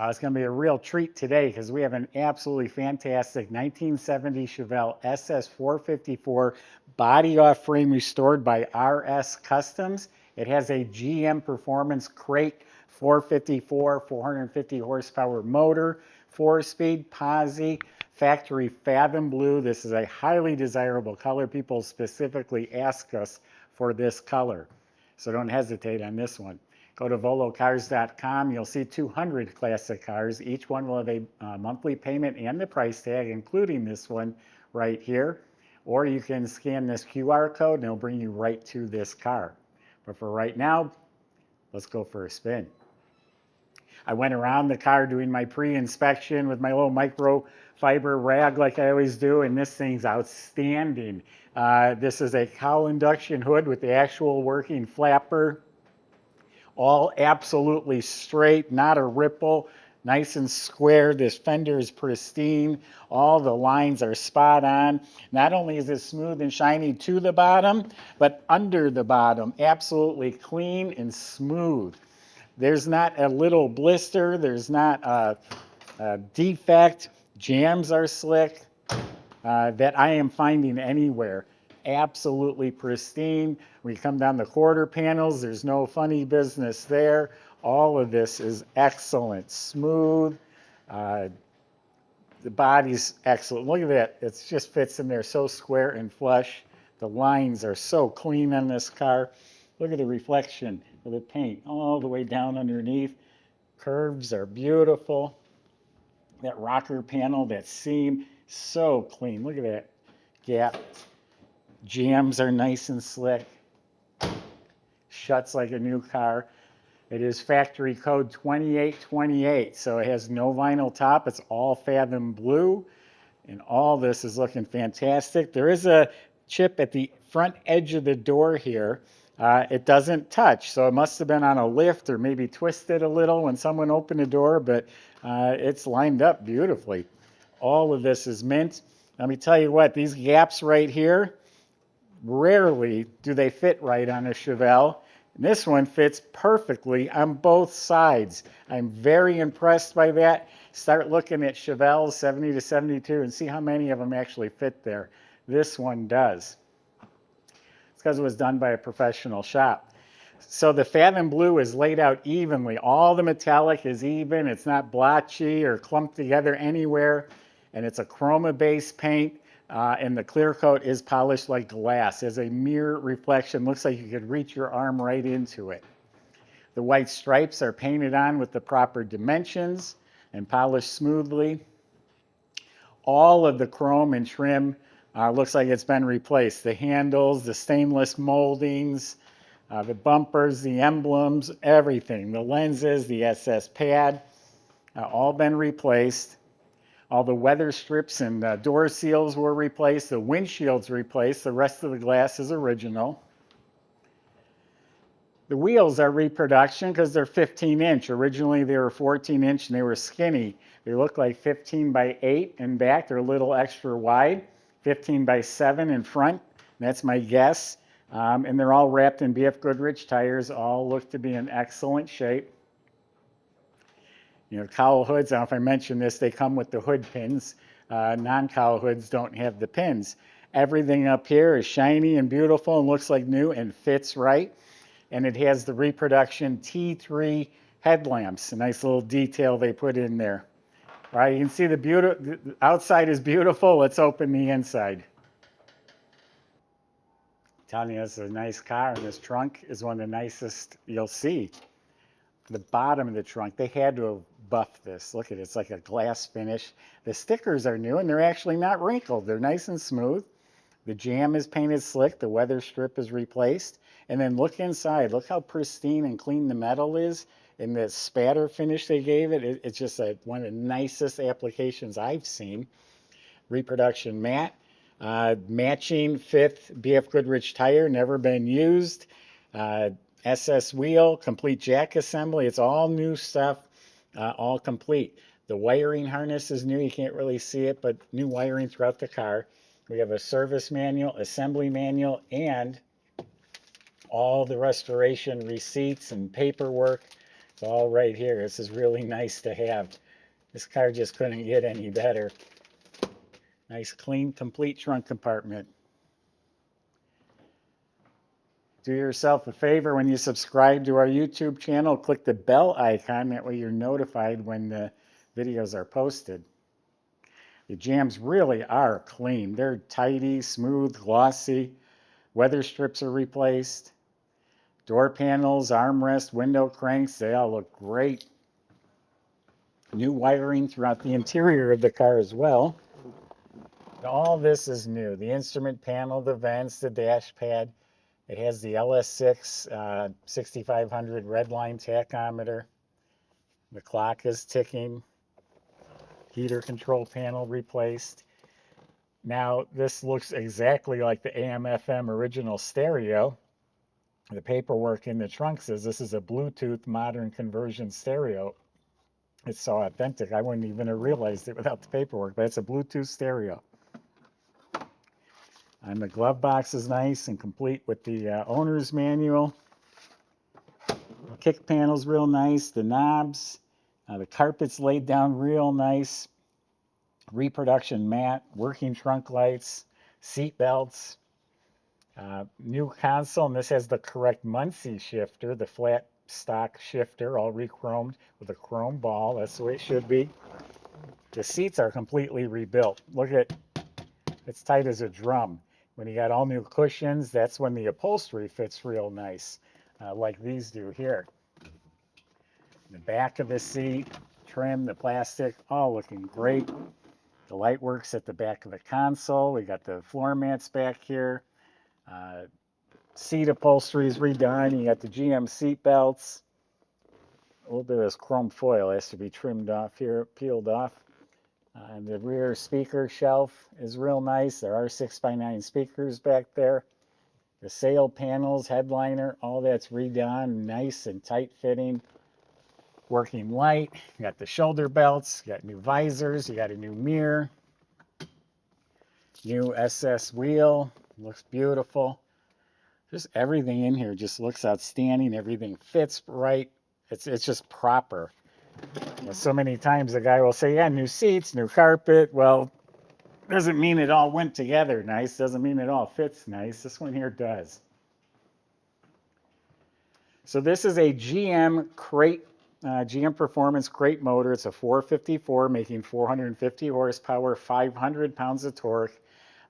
It's going to be a real treat today because we have an absolutely fantastic 1970 Chevelle SS454 body off frame restored by RS Customs. It has a GM Performance Crate 454, 450 horsepower motor, 4-speed posi, factory Fathom Blue. This is a highly desirable color. People specifically ask us for this color. So don't hesitate on this one. Go to volocars.com. You'll see 200 classic cars. Each one will have a monthly payment and the price tag, including this one right here. Or you can scan this QR code and it'll bring you right to this car. But for right now, let's go for a spin. I went around the car doing my pre-inspection with my little microfiber rag like I always do, and this thing's outstanding. This is a cowl induction hood with the actual working flapper. All absolutely straight, not a ripple, nice and square. This fender is pristine. All the lines are spot on. Not only is it smooth and shiny to the bottom, but under the bottom, absolutely clean and smooth. There's not a little blister. There's not a defect. Jams are slick that I am finding anywhere. Absolutely pristine. We come down the quarter panels. There's no funny business there. All of this is excellent. Smooth. The body's excellent. Look at that. It just fits in there so square and flush. The lines are so clean on this car. Look at the reflection of the paint all the way down underneath. Curves are beautiful. That rocker panel, that seam, so clean. Look at that gap. Jams are nice and slick. Shuts like a new car. It is factory code 2828, so it has no vinyl top. It's all Fathom Blue, and all this is looking fantastic. There is a chip at the front edge of the door here. It doesn't touch, so it must have been on a lift or maybe twisted a little when someone opened the door, but it's lined up beautifully. All of this is mint. Let me tell you what, these gaps right here, rarely do they fit right on a Chevelle. And this one fits perfectly on both sides. I'm very impressed by that. Start looking at Chevelles 70 to 72 and see how many of them actually fit there. This one does. It's because it was done by a professional shop. So the Fathom Blue is laid out evenly. All the metallic is even. It's not blotchy or clumped together anywhere. And it's a Chromabase paint. And the clear coat is polished like glass. As a mirror reflection, looks like you could reach your arm right into it. The white stripes are painted on with the proper dimensions and polished smoothly. All of the chrome and trim looks like it's been replaced. The handles, the stainless moldings, the bumpers, the emblems, everything. The lenses, the SS pad, all been replaced. All the weather strips and door seals were replaced. The windshield's replaced. The rest of the glass is original. The wheels are reproduction because they're 15-inch. Originally, they were 14-inch and they were skinny. They look like 15 by 8 in back. They're a little extra wide. 15 by 7 in front. That's my guess. And they're all wrapped in BF Goodrich tires. All look to be in excellent shape. You know, cowl hoods, I don't know if I mentioned this, they come with the hood pins. Non-cowl hoods don't have the pins. Everything up here is shiny and beautiful and looks like new and fits right. And it has the reproduction T3 headlamps. A nice little detail they put in there. All right, you can see the outside is beautiful. Let's open the inside. I'm telling you, this is a nice car, and this trunk is one of the nicest you'll see. The bottom of the trunk, they had to have buffed this. Look at it, it's like a glass finish. The stickers are new and they're actually not wrinkled. They're nice and smooth. The jam is painted slick. The weather strip is replaced. And then look inside. Look how pristine and clean the metal is. And the spatter finish they gave it, it's just one of the nicest applications I've seen. Reproduction matte. Matching 5th BF Goodrich tire, never been used. SS wheel, complete jack assembly. It's all new stuff, all complete. The wiring harness is new. You can't really see it, but new wiring throughout the car. We have a service manual, assembly manual, and all the restoration receipts and paperwork. It's all right here. This is really nice to have. This car just couldn't get any better. Nice, clean, complete trunk compartment. Do yourself a favor when you subscribe to our YouTube channel, click the bell icon. That way you're notified when the videos are posted. The jambs really are clean. They're tidy, smooth, glossy. Weather strips are replaced. Door panels, armrest, window cranks, they all look great. New wiring throughout the interior of the car as well. All this is new. The instrument panel, the vents, the dash pad. It has the LS6 6500 redline tachometer. The clock is ticking. Heater control panel replaced. Now, this looks exactly like the AM/FM original stereo. The paperwork in the trunk says this is a Bluetooth modern conversion stereo. It's so authentic, I wouldn't even have realized it without the paperwork, but it's a Bluetooth stereo. And the glove box is nice and complete with the owner's manual. The kick panel's real nice. The knobs, the carpet's laid down real nice. Reproduction mat, working trunk lights, seat belts. New console, and this has the correct Muncie shifter, the flat stock shifter, all re-chromed with a chrome ball. That's the way it should be. The seats are completely rebuilt. Look at, it's tight as a drum. When you got all new cushions, that's when the upholstery fits real nice, like these do here. The back of the seat, trim, the plastic, all looking great. The light works at the back of the console. We got the floor mats back here. Seat upholstery is redone. You got the GM seat belts. A little bit of this chrome foil has to be trimmed off here, peeled off. And the rear speaker shelf is real nice. There are 6x9 speakers back there. The sail panels, headliner, all that's redone, nice and tight fitting. Working light. You got the shoulder belts. You got new visors. You got a new mirror. New SS wheel. Looks beautiful. Just everything in here just looks outstanding. Everything fits right. It's just proper. So many times the guy will say, yeah, new seats, new carpet. Well, doesn't mean it all went together nice. Doesn't mean it all fits nice. This one here does. So this is a GM crate, GM Performance crate motor. It's a 454 making 450 horsepower, 500 pounds of torque.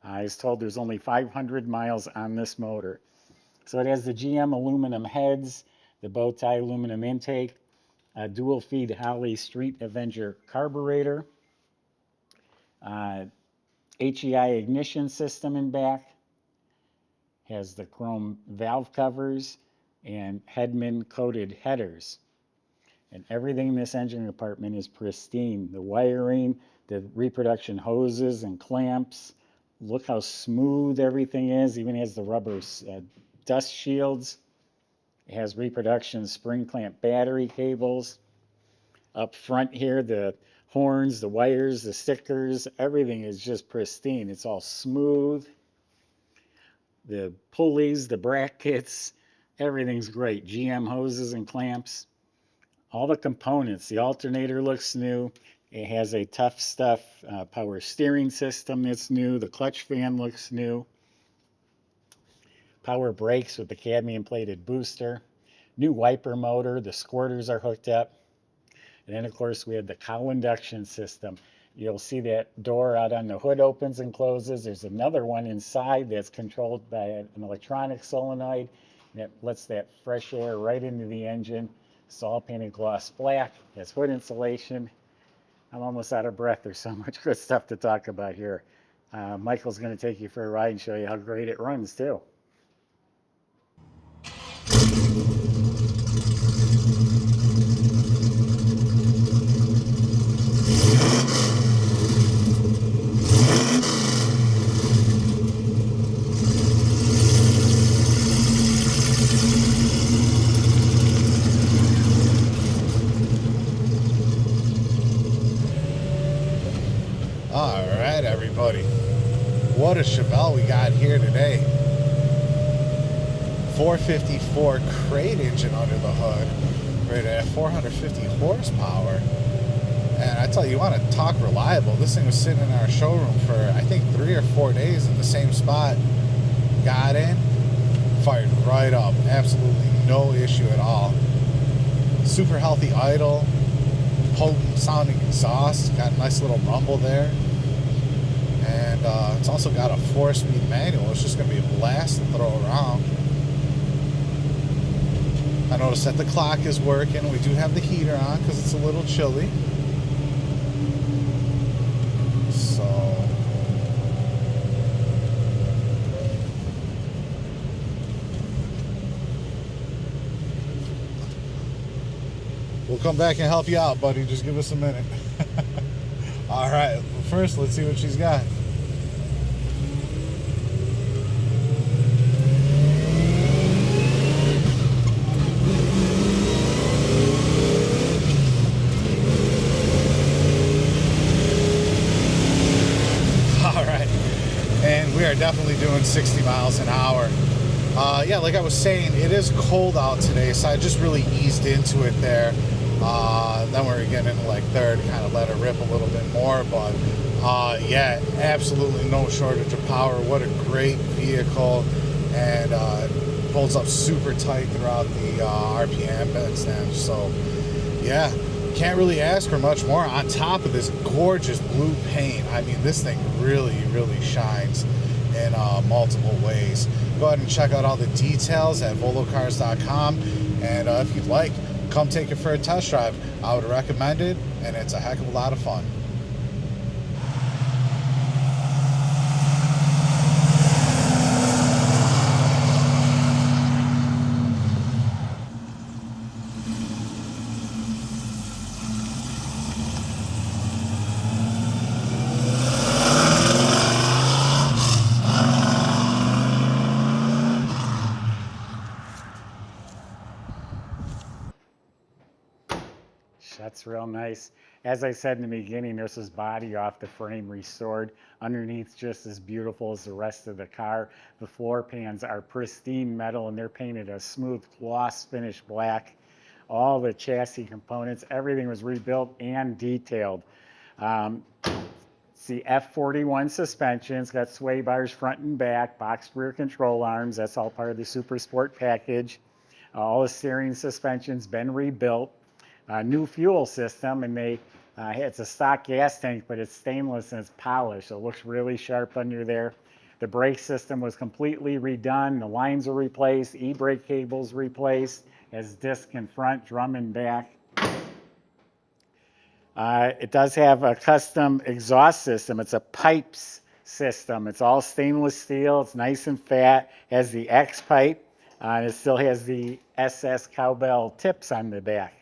I was told there's only 500 miles on this motor. So it has the GM aluminum heads, the bow tie aluminum intake, a dual feed Holley Street Avenger carburetor, HEI ignition system in back, has the chrome valve covers and Hedman coated headers. And everything in this engine compartment is pristine. The wiring, the reproduction hoses and clamps. Look how smooth everything is. Even has the rubber dust shields. It has reproduction spring clamp battery cables. Up front here, the horns, the wires, the stickers, everything is just pristine. It's all smooth. The pulleys, the brackets, everything's great. GM hoses and clamps. All the components. The alternator looks new. It has a Tough Stuff power steering system that's new. The clutch fan looks new. Power brakes with the cadmium plated booster. New wiper motor. The squirters are hooked up. And then, of course, we have the cowl induction system. You'll see that door out on the hood opens and closes. There's another one inside that's controlled by an electronic solenoid that lets that fresh air right into the engine. It's all painted gloss black. It has hood insulation. I'm almost out of breath. There's so much good stuff to talk about here. Michael's going to take you for a ride and show you how great it runs, too. All right, everybody. What a Chevelle we got here today. 454 crate engine under the hood. rated at 450 horsepower. And I tell you, you want to talk reliable. This thing was sitting in our showroom for, I think, 3 or 4 days in the same spot. Got in, fired right up. Absolutely no issue at all. Super healthy idle, potent sounding exhaust. Got a nice little rumble there. And it's also got a 4-speed manual. It's just going to be a blast to throw around. I noticed that the clock is working. We do have the heater on because it's a little chilly. So we'll come back and help you out, buddy. Just give us a minute. All right. Well, first, let's see what she's got. We are definitely doing 60 miles an hour. Yeah, like I was saying, it is cold out today, so I just really eased into it there. Then we're getting into like third, kind of let it rip a little bit more, but yeah, absolutely no shortage of power. What a great vehicle, and pulls up super tight throughout the RPM bandstand. So yeah, can't really ask for much more on top of this gorgeous blue paint. I mean, this thing really, really shines in multiple ways. Go ahead and check out all the details at volocars.com, and if you'd like, come take it for a test drive. I would recommend it, and it's a heck of a lot of fun. That's real nice. As I said in the beginning, this is body off, the frame restored. Underneath, just as beautiful as the rest of the car. The floor pans are pristine metal, and they're painted a smooth gloss finish black. All the chassis components, everything was rebuilt and detailed. It's the F41 suspension. It's got sway bars front and back, boxed rear control arms. That's all part of the Super Sport package. All the steering suspension's been rebuilt. New fuel system, and it's a stock gas tank, but it's stainless and it's polished, so it looks really sharp under there. The brake system was completely redone. The lines were replaced, e-brake cables replaced, has disc in front, drum in back. It does have a custom exhaust system. It's a pipes system. It's all stainless steel. It's nice and fat. Has the X pipe. And it still has the SS cowbell tips on the back.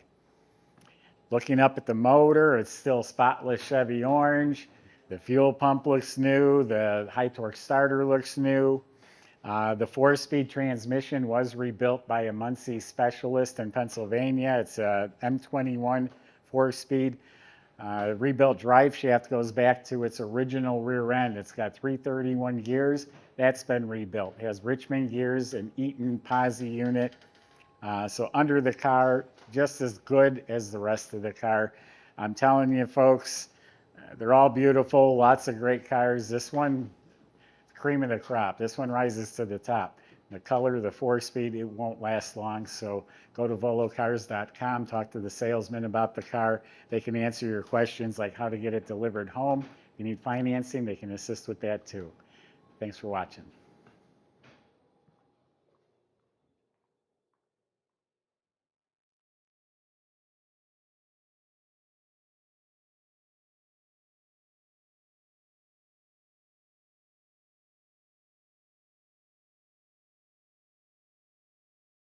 Looking up at the motor, it's still spotless Chevy orange. The fuel pump looks new. The high torque starter looks new. The 4-speed transmission was rebuilt by a Muncie specialist in Pennsylvania. It's a M21 4-speed. Rebuilt drive shaft goes back to its original rear end. It's got 331 gears. That's been rebuilt. It has Richmond gears, an Eaton posi unit. So under the car, just as good as the rest of the car. I'm telling you, folks, they're all beautiful, lots of great cars. This one, cream of the crop. This one rises to the top. The color, the 4-speed, it won't last long. So go to volocars.com, talk to the salesman about the car. They can answer your questions like how to get it delivered home. If you need financing, they can assist with that too. Thanks for watching.